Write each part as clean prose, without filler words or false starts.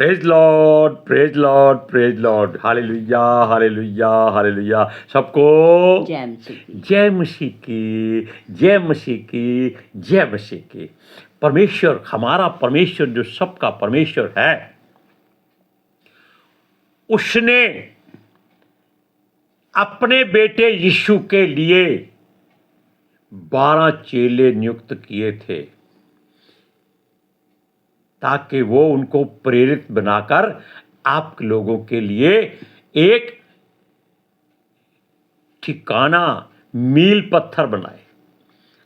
Praise Lord, praise Lord, praise Lord, hallelujah, hallelujah, hallelujah. सबको जय मसीह की। जय मसीह की, जय मसीह की, जय मसीह की। परमेश्वर, हमारा परमेश्वर जो सबका परमेश्वर है, उसने अपने बेटे यीशु के लिए 12 चेले नियुक्त किए थे ताकि वो उनको प्रेरित बनाकर आप लोगों के लिए एक ठिकाना, मील पत्थर बनाए।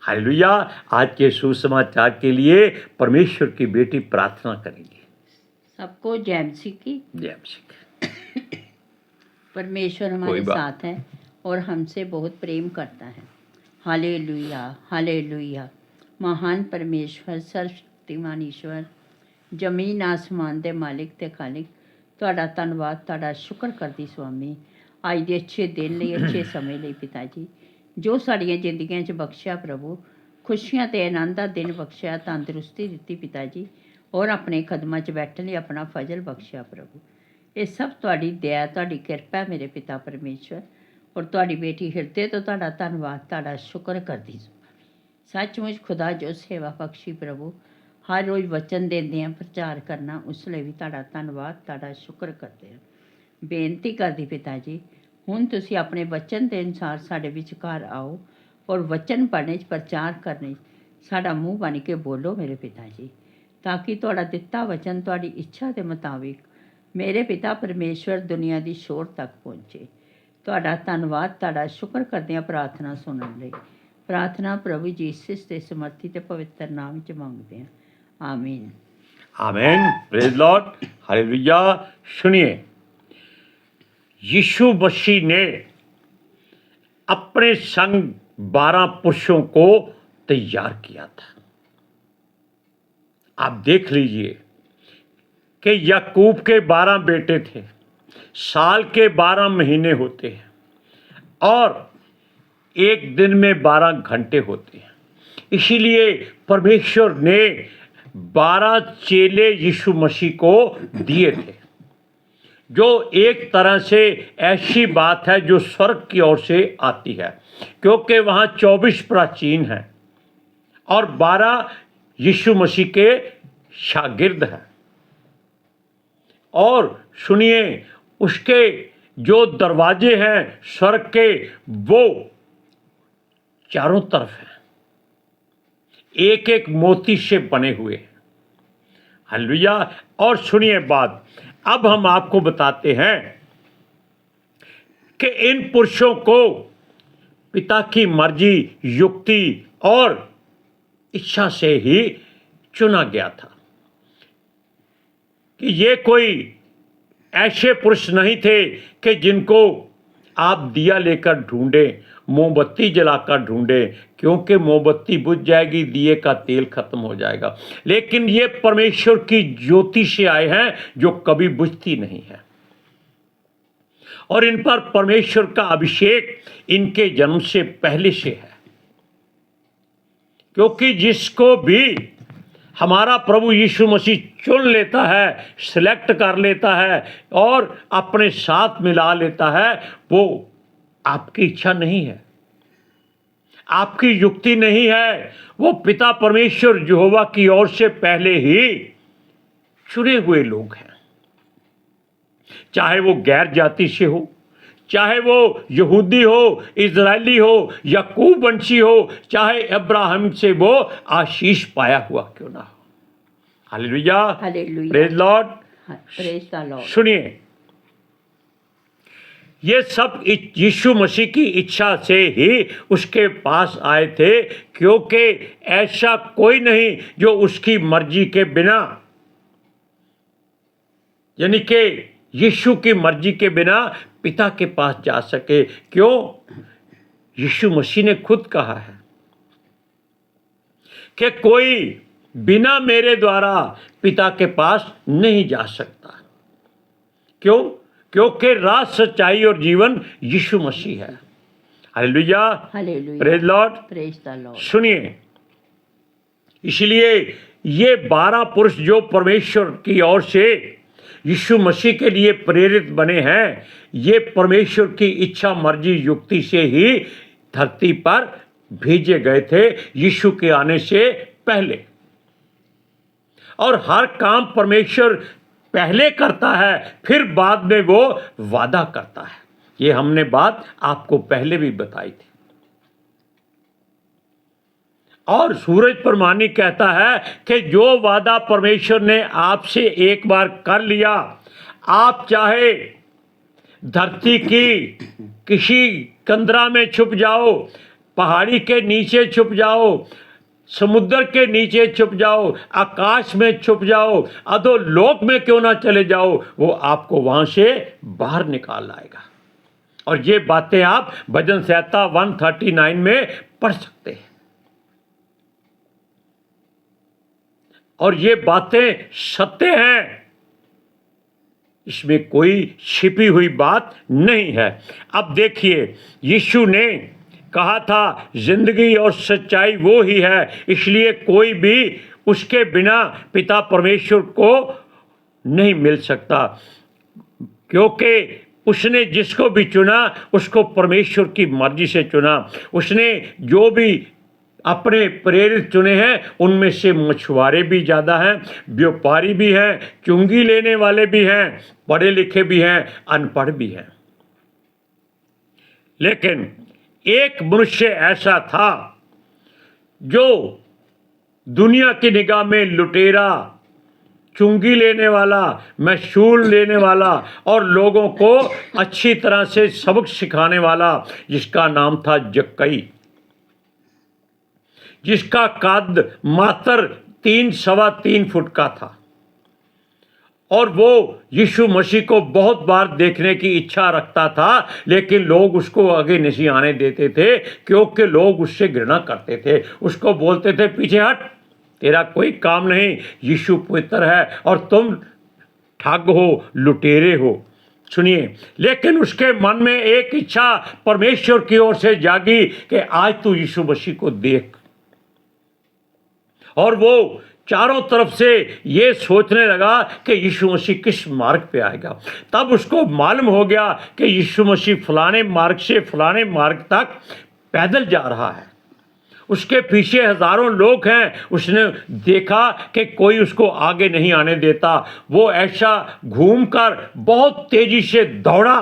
हालेलुया। आज के सुसमाचार के लिए परमेश्वर की बेटी प्रार्थना करेंगी। सबको जय मसीह की। जय मसीह। परमेश्वर कोई हमारे बात। साथ है और हमसे बहुत प्रेम करता है। Hallelujah, hallelujah. महान परमेश्वर, सर्वशक्तिमान ईश्वर, ਜ਼ਮੀਨ ਆਸਮਾਨ ਦੇ ਮਾਲਿਕ ਤੇ ਖਾਲਿਕ, ਤੁਹਾਡਾ ਧੰਨਵਾਦ, ਤੁਹਾਡਾ ਸ਼ੁਕਰ ਕਰਦੀ ਸੁਆਮੀ ਅੱਜ ਦੇ ਅੱਛੇ ਦਿਨ ਲਈ, ਅੱਛੇ ਸਮੇਂ ਲਈ ਪਿਤਾ ਜੀ, ਜੋ ਸਾਡੀਆਂ ਜ਼ਿੰਦਗੀਆਂ 'ਚ ਬਖਸ਼ਿਆ ਪ੍ਰਭੂ, ਖੁਸ਼ੀਆਂ ਤੇ ਆਨੰਦ ਦਾ ਦਿਨ ਬਖਸ਼ਿਆ, ਤੰਦਰੁਸਤੀ ਦਿੱਤੀ ਪਿਤਾ ਜੀ, ਔਰ ਆਪਣੇ ਕਦਮਾਂ 'ਚ ਬੈਠਣ ਲਈ ਆਪਣਾ ਫਜ਼ਲ ਬਖਸ਼ਿਆ ਪ੍ਰਭੂ। ਇਹ ਸਭ ਤੁਹਾਡੀ ਦਇਆ, ਤੁਹਾਡੀ ਕਿਰਪਾ ਹੈ ਮੇਰੇ ਪਿਤਾ ਪਰਮੇਸ਼ਵਰ, ਔਰ ਤੁਹਾਡੀ ਬੇਟੀ ਹਿਰਦੇ ਤੋਂ ਤੁਹਾਡਾ ਧੰਨਵਾਦ, ਤੁਹਾਡਾ ਸ਼ੁਕਰ ਕਰਦੀ ਸੱਚਮੁੱਚ ਖੁਦਾ ਜੋ ਸੇਵਾ ਬਖਸ਼ੀ ਪ੍ਰਭੂ, ਹਰ ਰੋਜ਼ ਵਚਨ ਦਿੰਦੇ ਹਾਂ, ਪ੍ਰਚਾਰ ਕਰਨਾ, ਉਸ ਲਈ ਵੀ ਤੁਹਾਡਾ ਧੰਨਵਾਦ, ਤੁਹਾਡਾ ਸ਼ੁਕਰ ਕਰਦੇ ਹਾਂ। ਬੇਨਤੀ ਕਰਦੀ ਪਿਤਾ ਜੀ, ਹੁਣ ਤੁਸੀਂ ਆਪਣੇ ਵਚਨ ਦੇ ਅਨੁਸਾਰ ਸਾਡੇ ਵਿਚਕਾਰ ਆਓ ਔਰ ਵਚਨ ਪੜ੍ਹਨੇ 'ਚ, ਪ੍ਰਚਾਰ ਕਰਨੇ 'ਚ ਸਾਡਾ ਮੂੰਹ ਬਣ ਕੇ ਬੋਲੋ ਮੇਰੇ ਪਿਤਾ ਜੀ, ਤਾਂ ਕਿ ਤੁਹਾਡਾ ਦਿੱਤਾ ਵਚਨ ਤੁਹਾਡੀ ਇੱਛਾ ਦੇ ਮੁਤਾਬਿਕ ਮੇਰੇ ਪਿਤਾ ਪਰਮੇਸ਼ਵਰ ਦੁਨੀਆ ਦੀ ਛੋਰ ਤੱਕ ਪਹੁੰਚੇ। ਤੁਹਾਡਾ ਧੰਨਵਾਦ, ਤੁਹਾਡਾ ਸ਼ੁਕਰ ਕਰਦੇ ਹਾਂ ਪ੍ਰਾਰਥਨਾ ਸੁਣਨ ਲਈ। ਪ੍ਰਾਰਥਨਾ ਪ੍ਰਭੂ ਯੀਸ਼ੂ ਦੇ ਸਮਰਥੀ ਤੇ ਪਵਿੱਤਰ ਨਾਮ 'ਚ ਮੰਗਦੇ ਹਾਂ, आमीन। आमीन। Praise Lord, hallelujah. सुनिए, यीशु मसीह ने अपने संग 12 पुरुषों को तैयार किया था। आप देख लीजिए कि याकूब के 12 बेटे थे, साल के 12 महीने होते हैं और एक दिन में 12 घंटे होते हैं। इसीलिए परमेश्वर ने 12 चेले यीशु मसीह को दिए थे, जो एक तरह से ऐसी बात है जो स्वर्ग की ओर से आती है, क्योंकि वहाँ 24 प्राचीन हैं और 12 यीशु मसीह के शागिर्द हैं। और सुनिए, उसके जो दरवाजे हैं स्वर्ग के, वो चारों तरफ हैं, एक एक मोती से बने हुए हैं। हालेलुया। और सुनिए बात, अब हम आपको बताते हैं कि इन पुरुषों को पिता की मर्जी, युक्ति और इच्छा से ही चुना गया था कि ये कोई ऐसे पुरुष नहीं थे कि जिनको आप दिया लेकर ढूंढें, मोमबत्ती जलाकर ढूंढें, क्योंकि मोमबत्ती बुझ जाएगी, दिए का तेल खत्म हो जाएगा। लेकिन ये परमेश्वर की ज्योति से आए हैं जो कभी बुझती नहीं है, और इन पर परमेश्वर का अभिषेक इनके जन्म से पहले से है। क्योंकि जिसको भी हमारा प्रभु यीशु मसीह चुन लेता है, सिलेक्ट कर लेता है और अपने साथ मिला लेता है, वो आपकी इच्छा नहीं है, आपकी युक्ति नहीं है, वो पिता परमेश्वर यहोवा की ओर से पहले ही चुने हुए लोग हैं। चाहे वो गैर जाति से हो, चाहे वो यहूदी हो, इजरायली हो, याकूब वंशी हो, चाहे अब्राहम से वो आशीष पाया हुआ क्यों ना हो। Hallelujah, hallelujah. Praise Lord, praise the Lord. सुनिए, ये सब यीशु मसीह की इच्छा से ही उसके पास आए थे, क्योंकि ऐसा कोई नहीं जो उसकी मर्जी के बिना, यानी कि यीशु की मर्जी के बिना पिता के पास जा सके। क्यों? यीशु मसीह ने खुद कहा है कि कोई बिना मेरे द्वारा पिता के पास नहीं जा सकता। क्यों? क्योंकि राह, सच्चाई और जीवन यीशु मसीह है। Hallelujah, hallelujah. Praise Lord, praise the Lord. सुनिए, इसलिए ये 12 पुरुष जो परमेश्वर की ओर से यीशु मसीह के लिए प्रेरित बने हैं, ये परमेश्वर की इच्छा मर्जी युक्ति से ही धरती पर भेजे गए थे यीशु के आने से पहले। और हर काम परमेश्वर पहले करता है, फिर बाद में वो वादा करता है। ये हमने बात आपको पहले भी बताई थी। और सूरज प्रमाणी कहता है कि जो वादा परमेश्वर ने आपसे एक बार कर लिया, आप चाहे धरती की किसी कंदरा में छुप जाओ, पहाड़ी के नीचे छुप जाओ, समुद्र के नीचे छुप जाओ, आकाश में छुप जाओ, अधोलोक में क्यों ना चले जाओ, वो आपको वहां से बाहर निकाल लाएगा। और ये बातें आप भजन संहिता 139 में पढ़ सकते हैं। और ये बातें सत्य हैं, इसमें कोई छिपी हुई बात नहीं है। अब देखिए, यीशु ने कहा था जिंदगी और सच्चाई वो ही है, इसलिए कोई भी उसके बिना पिता परमेश्वर को नहीं मिल सकता, क्योंकि उसने जिसको भी चुना उसको परमेश्वर की मर्जी से चुना। उसने जो भी अपने प्रेरित चुने हैं उनमें से मछुआरे भी ज़्यादा हैं, व्यापारी भी हैं, चुंगी लेने वाले भी हैं, पढ़े लिखे भी हैं, अनपढ़ भी हैं। लेकिन एक मनुष्य ऐसा था जो दुनिया की निगाह में लुटेरा, चुंगी लेने वाला, महसूल लेने वाला और लोगों को अच्छी तरह से सबक सिखाने वाला, जिसका नाम था जक्कई, जिसका कद मात्र 3-3.25 फुट का था। और वो यीशु मसीह को बहुत बार देखने की इच्छा रखता था, लेकिन लोग उसको आगे नहीं आने देते थे, क्योंकि लोग उससे घृणा करते थे। उसको बोलते थे पीछे हट, तेरा कोई काम नहीं, यीशु पवित्र है और तुम ठग हो, लुटेरे हो। सुनिए, लेकिन उसके मन में एक इच्छा परमेश्वर की ओर से जागी कि आज तू यीशु मसीह को देख। और वो चारों तरफ से ये सोचने लगा कि यीशु मसीह किस मार्ग पे आएगा। तब उसको मालूम हो गया कि यीशु मसीह फलाने मार्ग से फलाने मार्ग तक पैदल जा रहा है, उसके पीछे हजारों लोग हैं। उसने देखा कि कोई उसको आगे नहीं आने देता। वो ऐसा घूमकर बहुत तेजी से दौड़ा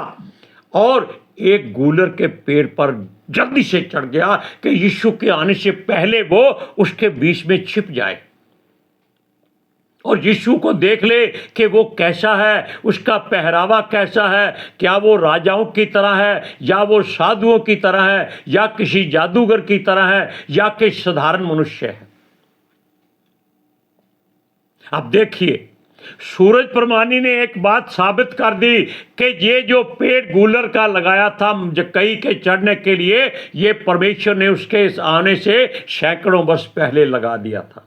और एक गूलर के पेड़ पर जल्दी से चढ़ गया कि यीशु के आने से पहले वो उसके बीच में छिप जाए और यीशु को देख ले कि वो कैसा है, उसका पहरावा कैसा है, क्या वो राजाओं की तरह है या वो साधुओं की तरह है या किसी जादूगर की तरह है या कि साधारण मनुष्य है। अब देखिए, सूरज प्रमाणी ने एक बात साबित कर दी कि ये जो पेड़ गूलर का लगाया था जक्कई के चढ़ने के लिए, ये परमेश्वर ने उसके आने से सैकड़ों वर्ष पहले लगा दिया था।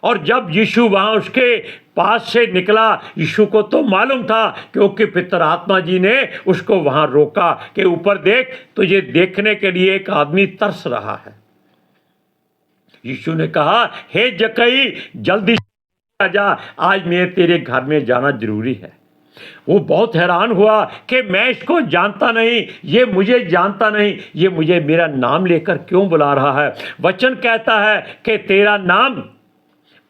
और जब यीशु वहां उसके पास से निकला, यीशु को तो मालूम था, क्योंकि पितर आत्मा जी ने उसको वहां रोका कि ऊपर देख, तुझे देखने के लिए एक आदमी तरस रहा है। यीशु ने कहा, हे जक्कई, जल्दी आ जा, आज मैं तेरे घर में जाना जरूरी है। वो बहुत हैरान हुआ कि मैं इसको जानता नहीं, ये मुझे जानता नहीं, ये मुझे मेरा नाम लेकर क्यों बुला रहा है। वचन कहता है कि तेरा नाम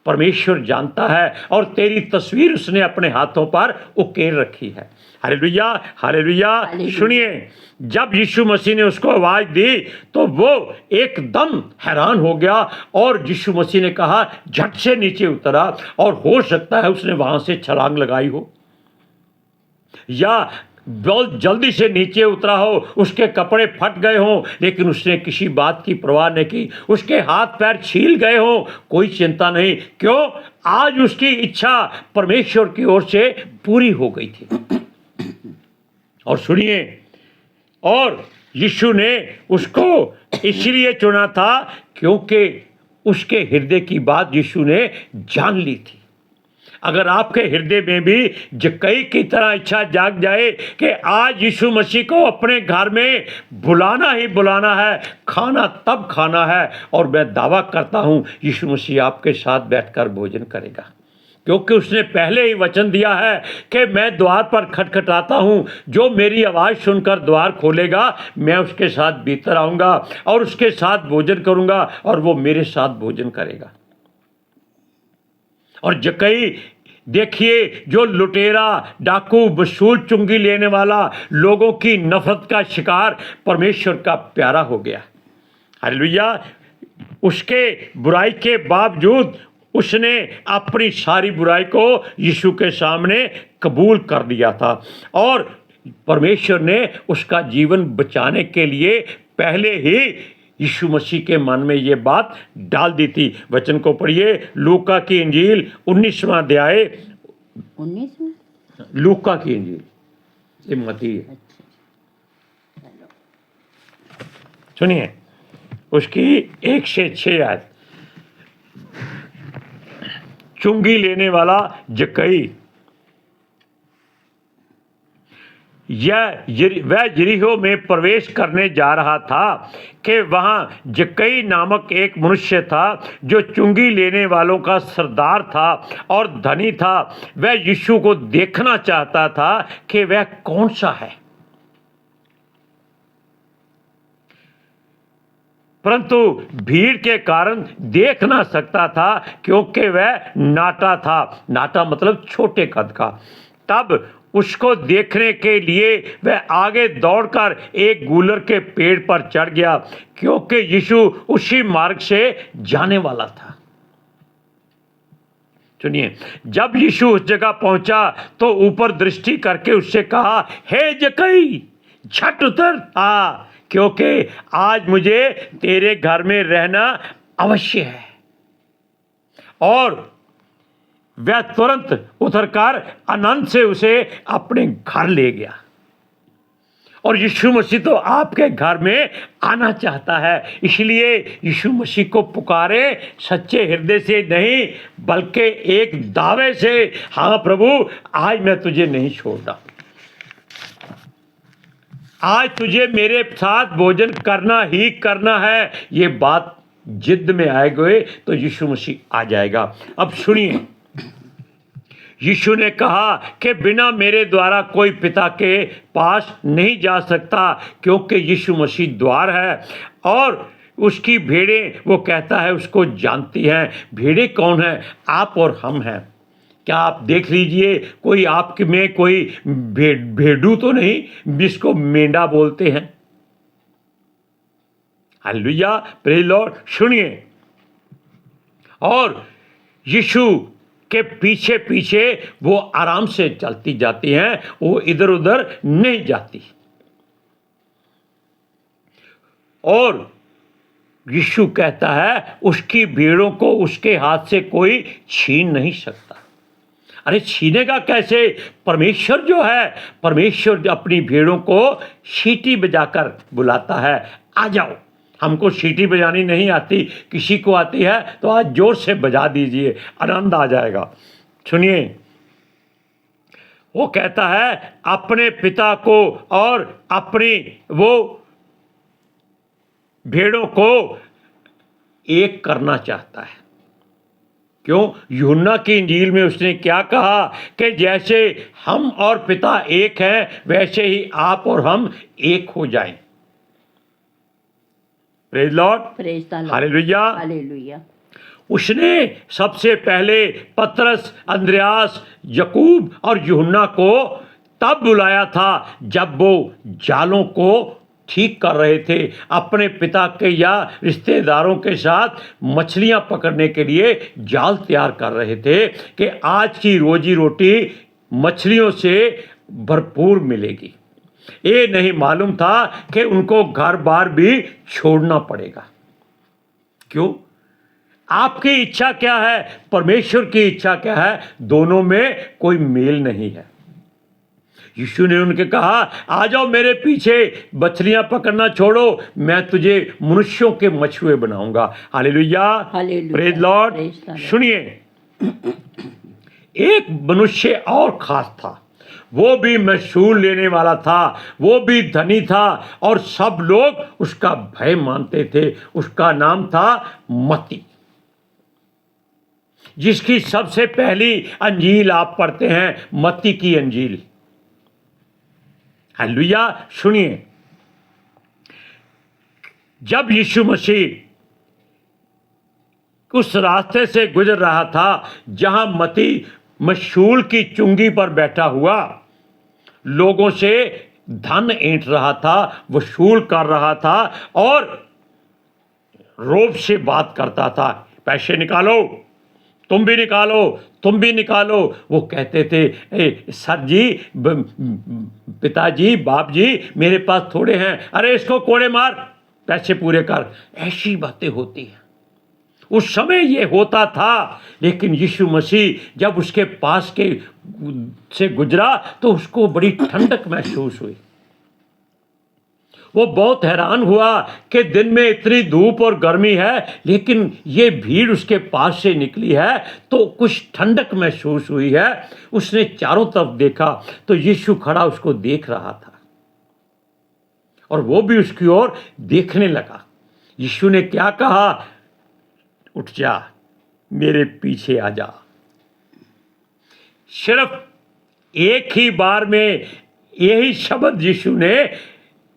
परमेश्वर जानता है और तेरी तस्वीर उसने अपने हाथों पर उकेर रखी है। Hallelujah, hallelujah. सुनिए, जब यीशु मसीह ने उसको आवाज दी तो वो एकदम हैरान हो गया और यीशु मसीह ने कहा, झट से नीचे उतरा। और हो सकता है उसने वहां से छलांग लगाई हो या बहुत जल्दी से नीचे उतरा हो, उसके कपड़े फट गए हों, लेकिन उसने किसी बात की परवाह नहीं की। उसके हाथ पैर छील गए हों, कोई चिंता नहीं। क्यों? आज उसकी इच्छा परमेश्वर की ओर से पूरी हो गई थी। और सुनिए, और यीशु ने उसको इसलिए चुना था क्योंकि उसके हृदय की बात यीशु ने जान ली थी। अगर आपके हृदय में भी जक्कई की तरह इच्छा जाग जाए कि आज यीशु मसीह को अपने घर में बुलाना ही बुलाना है, खाना तब खाना है, और मैं दावा करता हूँ यीशु मसीह आपके साथ बैठकर भोजन करेगा। क्योंकि उसने पहले ही वचन दिया है कि मैं द्वार पर खटखटाता हूँ, जो मेरी आवाज़ सुनकर द्वार खोलेगा मैं उसके साथ भीतर आऊँगा और उसके साथ भोजन करूँगा और वो मेरे साथ भोजन करेगा। और जक्कई देखिए, जो लुटेरा, डाकू, वसूल, चुंगी लेने वाला, लोगों की नफरत का शिकार परमेश्वर का प्यारा हो गया। हालेलुया। उसके बुराई के बावजूद उसने अपनी सारी बुराई को यीशु के सामने कबूल कर लिया था और परमेश्वर ने उसका जीवन बचाने के लिए पहले ही यीशु मसीह के मन में ये बात डाल दी थी। वचन को पढ़िए, लूका की इंजील 19वां अध्याय। 19 में? लूका की इंजील, ये मती है। सुनिए उसकी 1 से 6 आयत। चुंगी लेने वाला जक्कई वह यरीहो में प्रवेश करने जा रहा था कि वहाँ जक्कई नामक एक मनुष्य था जो चुंगी लेने वालों का सरदार था और धनी था। वह यीशु को देखना चाहता था कि वह कौन सा है, परंतु भीड़ के कारण देख ना सकता था क्योंकि वह नाटा था। नाटा मतलब छोटे कद का। तब उसको देखने के लिए वह आगे दौड़कर एक गूलर के पेड़ पर चढ़ गया, क्योंकि यीशु उसी मार्ग से जाने वाला था। सुनिए, जब यीशु उस जगह पहुंचा तो ऊपर दृष्टि करके उससे कहा, हे जक्कई, झट उतर आ, क्योंकि आज मुझे तेरे घर में रहना अवश्य है। और वह तुरंत उतरकर आनंद से उसे अपने घर ले गया। और यीशु मसीह तो आपके घर में आना चाहता है, इसलिए यीशु मसीह को पुकारे सच्चे हृदय से नहीं, बल्कि एक दावे से, हाँ प्रभु आज मैं तुझे नहीं छोड़ता, आज तुझे मेरे साथ भोजन करना ही करना है। ये बात जिद में आए गए तो यीशु मसीह आ जाएगा। अब सुनिए, यीशु ने कहा कि बिना मेरे द्वारा कोई पिता के पास नहीं जा सकता, क्योंकि यीशु मसीह द्वार है और उसकी भेड़ें, वो कहता है, उसको जानती हैं। भेड़ें कौन है? आप और हम हैं। क्या आप देख लीजिए, कोई आपके में कोई भेड़ू तो नहीं जिसको मेंढा बोलते हैं। Hallelujah, praise Lord. सुनिए, और यीशु के पीछे पीछे वो आराम से चलती जाती हैं, वो इधर उधर नहीं जाती। और यीशु कहता है उसकी भेड़ों को उसके हाथ से कोई छीन नहीं सकता। अरे छीनेगा कैसे? परमेश्वर जो है, परमेश्वर अपनी भेड़ों को सीटी बजाकर बुलाता है, आ जाओ। हमको सीटी बजानी नहीं आती, किसी को आती है तो आज जोर से बजा दीजिए, आनंद आ जाएगा। सुनिए, वो कहता है अपने पिता को और अपनी वो भेड़ों को एक करना चाहता है। क्यों? यूहन्ना की इंजील में उसने क्या कहा कि जैसे हम और पिता एक हैं, वैसे ही आप और हम एक हो जाएं। Praise Lord, hallelujah, hallelujah. उसने सबसे पहले पतरस, अंद्रयास, यकूब और यूहन्ना को तब बुलाया था जब वो जालों को ठीक कर रहे थे, अपने पिता के या रिश्तेदारों के साथ मछलियां पकड़ने के लिए जाल तैयार कर रहे थे कि आज की रोजी रोटी मछलियों से भरपूर मिलेगी। ये नहीं मालूम था कि उनको घर बार भी छोड़ना पड़ेगा। क्यों? आपकी इच्छा क्या है, परमेश्वर की इच्छा क्या है, दोनों में कोई मेल नहीं है। यीशु ने उनके कहा, आ जाओ मेरे पीछे, मछलियां पकड़ना छोड़ो, मैं तुझे मनुष्यों के मछुए बनाऊंगा। Hallelujah, praise Lord. सुनिए, एक मनुष्य और खास था, वो भी मशहूर लेने वाला था, वो भी धनी था और सब लोग उसका भय मानते थे। उसका नाम था मत्ती। जिसकी सबसे पहली अंजील आप पढ़ते हैं, मत्ती की अंजील। हालेलुया। सुनिए, जब यीशु मसीह उस रास्ते से गुजर रहा था जहां मती मशहूल की चुंगी पर बैठा हुआ लोगों से धन ऐंठ रहा था, वसूल कर रहा था और रोब से बात करता था, पैसे निकालो, तुम भी निकालो, तुम भी निकालो। वो कहते थे, सर जी, पिताजी, बाप जी, मेरे पास थोड़े हैं, अरे इसको कोड़े मार, पैसे पूरे कर। ऐसी बातें होती हैं। उस समय ये होता था, लेकिन यीशु मसीह जब उसके पास के से गुजरा तो उसको बड़ी ठंडक महसूस हुई। वो बहुत हैरान हुआ कि दिन में इतनी धूप और गर्मी है, लेकिन ये भीड़ उसके पास से निकली है तो कुछ ठंडक महसूस हुई है। उसने चारों तरफ देखा तो यीशु खड़ा उसको देख रहा था और वो भी उसकी ओर देखने लगा। यीशु ने क्या कहा? उठ जा, मेरे पीछे आ जा। सिर्फ एक ही बार में यही शब्द यीशु ने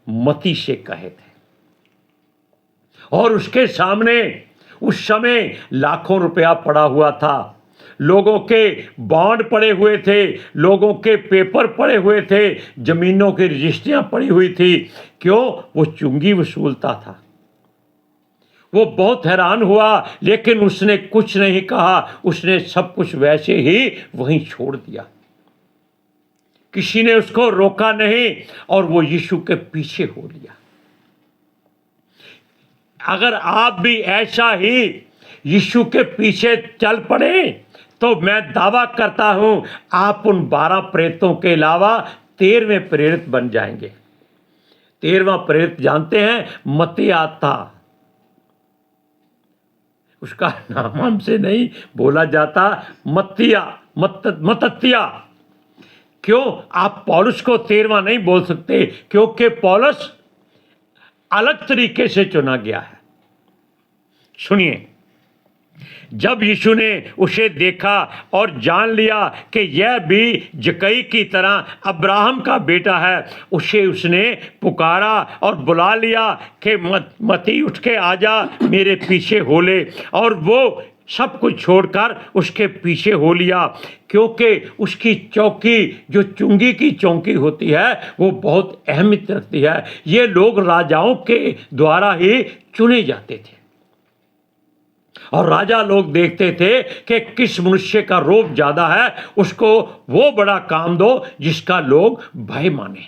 मती से कहे थे और उसके सामने उस समय लाखों रुपया पड़ा हुआ था, लोगों के बॉन्ड पड़े हुए थे, लोगों के पेपर पड़े हुए थे, जमीनों की रजिस्ट्रियां पड़ी हुई थी। क्यों? वो चुंगी वसूलता था। वो बहुत हैरान हुआ, लेकिन उसने कुछ नहीं कहा। उसने सब कुछ वैसे ही वहीं छोड़ दिया। किसी ने उसको रोका नहीं और वो यीशु के पीछे हो लिया। अगर आप भी ऐसा ही यीशु के पीछे चल पड़े तो मैं दावा करता हूं आप उन 12 प्रेरितों के अलावा 13वें प्रेरित बन जाएंगे। 13वां प्रेरित जानते हैं? मत्तियाह था। उसका नाम हमसे नहीं बोला जाता, मत्तियाह। क्यों? आप पौलुस को 13वां नहीं बोल सकते, क्योंकि पौलुस अलग तरीके से चुना गया है। सुनिए, जब यीशु ने उसे देखा और जान लिया कि यह भी जक्कई की तरह अब्राहम का बेटा है, उसने पुकारा और बुला लिया कि मती उठ के आजा, मेरे पीछे हो ले। और वो सब कुछ छोड़कर उसके पीछे हो लिया, क्योंकि उसकी चौकी जो चुंगी की चौकी होती है वो बहुत अहमियत रखती है। ये लोग राजाओं के द्वारा ही चुने जाते थे और राजा लोग देखते थे कि किस मनुष्य का रोब ज्यादा है, उसको वो बड़ा काम दो जिसका लोग भय माने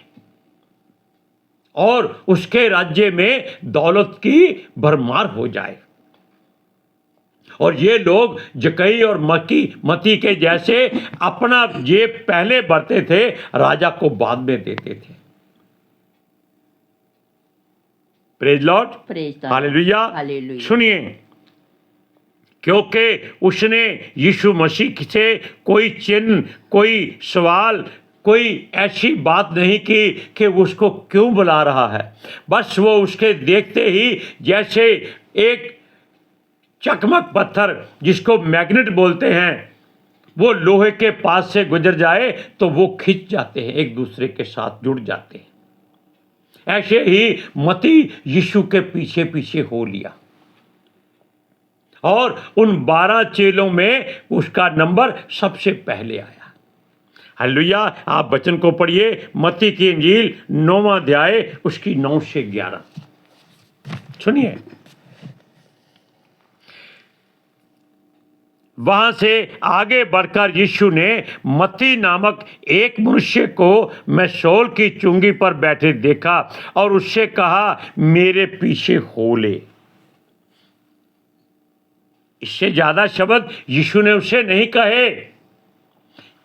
और उसके राज्य में दौलत की भरमार हो जाए। और ये लोग जक्कई और मती के जैसे अपना जेब पहले भरते थे, राजा को बाद में देते थे। Praise Lord, hallelujah. सुनिए, क्योंकि उसने यीशु मसीह से कोई चिन्ह, कोई सवाल, कोई ऐसी बात नहीं की कि उसको क्यों बुला रहा है। बस वो उसके देखते ही जैसे एक चकमक पत्थर जिसको मैग्नेट बोलते हैं, वो लोहे के पास से गुजर जाए तो वो खिंच जाते हैं, एक दूसरे के साथ जुड़ जाते हैं। ऐसे ही मती यीशु के पीछे पीछे हो लिया और उन 12 चेलों में उसका नंबर सबसे पहले आया। हालेलुया। आप वचन को पढ़िए, मत्ती की इंजील 9वां अध्याय उसकी 9 से 11। सुनिए, वहां से आगे बढ़कर यीशु ने मत्ती नामक एक मनुष्य को मैशोल की चुंगी पर बैठे देखा और उससे कहा, मेरे पीछे हो ले। इससे ज्यादा शब्द यीशु ने उसे नहीं कहे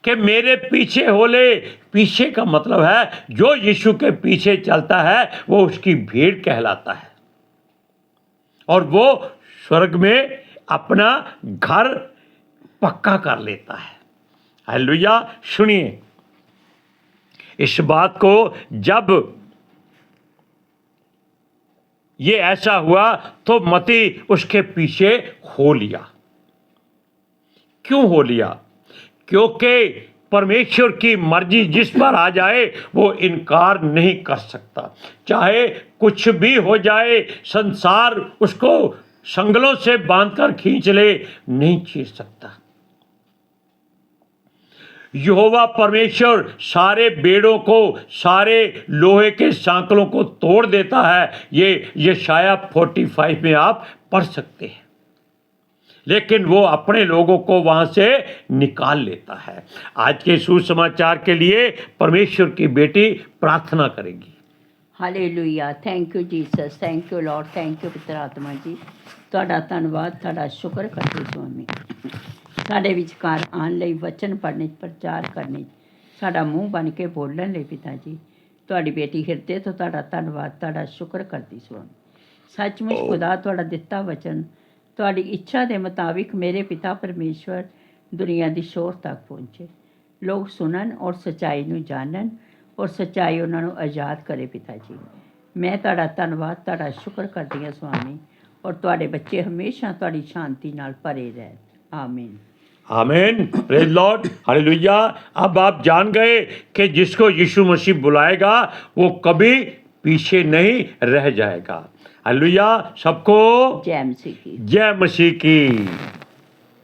कि मेरे पीछे हो ले। पीछे का मतलब है जो यीशु के पीछे चलता है वो उसकी भीड़ कहलाता है और वो स्वर्ग में अपना घर पक्का कर लेता है। हालेलुया। सुनिए, इस बात को जब ये ऐसा हुआ तो मती उसके पीछे हो लिया। क्यों हो लिया? क्योंकि परमेश्वर की मर्जी जिस पर आ जाए वो इनकार नहीं कर सकता। चाहे कुछ भी हो जाए, संसार उसको संगलों से बांधकर खींच ले, नहीं खींच सकता। यहोवा परमेश्वर सारे बेड़ों को, सारे लोहे के सांकलों को तोड़ देता है। ये यशाया 45 में आप पढ़ सकते हैं। लेकिन वो अपने लोगों को वहां से निकाल लेता है। आज के सुसमाचार के लिए परमेश्वर की बेटी प्रार्थना करेगी। Hallelujah. Thank you Jesus, thank you Lord, thank you पवित्र आत्मा जी। ਤੁਹਾਡਾ ਧੰਨਵਾਦ, ਤੁਹਾਡਾ ਸ਼ੁਕਰ ਕਰਦੇ ਸੁਆਮੀ। ਸਾਡੇ ਵਿਚਕਾਰ ਆਉਣ ਲਈ, ਵਚਨ ਪੜ੍ਹਨੇ, ਪ੍ਰਚਾਰ ਕਰਨੇ, ਸਾਡਾ ਮੂੰਹ ਬਣ ਕੇ ਬੋਲਣ ਲਈ ਪਿਤਾ ਜੀ, ਤੁਹਾਡੀ ਬੇਟੀ ਹਿਰਦੇ ਤੋਂ ਤੁਹਾਡਾ ਧੰਨਵਾਦ, ਤੁਹਾਡਾ ਸ਼ੁਕਰ ਕਰਦੀ ਸੁਆਮੀ। ਸੱਚਮੁੱਚ ਖੁਦਾ ਤੁਹਾਡਾ ਦਿੱਤਾ ਵਚਨ ਤੁਹਾਡੀ ਇੱਛਾ ਦੇ ਮੁਤਾਬਿਕ ਮੇਰੇ ਪਿਤਾ ਪਰਮੇਸ਼ਵਰ ਦੁਨੀਆ ਦੀ ਸ਼ੋਰ ਤੱਕ ਪਹੁੰਚੇ। ਲੋਕ ਸੁਣਨ ਔਰ ਸੱਚਾਈ ਨੂੰ ਜਾਣਨ ਔਰ ਸੱਚਾਈ ਉਹਨਾਂ ਨੂੰ ਆਜ਼ਾਦ ਕਰੇ ਪਿਤਾ ਜੀ। ਮੈਂ ਤੁਹਾਡਾ ਧੰਨਵਾਦ, ਤੁਹਾਡਾ ਸ਼ੁਕਰ ਕਰਦੀ ਹਾਂ ਸੁਆਮੀ। और ਤੁਹਾਡੇ ਬੱਚੇ ਹਮੇਸ਼ਾ ਤੁਹਾਡੀ ਸ਼ਾਂति ਨਾਲ ਭਰੇ ਰਹਿਣ। आमीन। आमीन। Praise Lord. हालेलुया। अब आप जान गए कि जिसको यीशु मसीह बुलाएगा वो कभी पीछे नहीं रह जाएगा। हालेलुया। सबको जय मसीह की। जय मसीह की।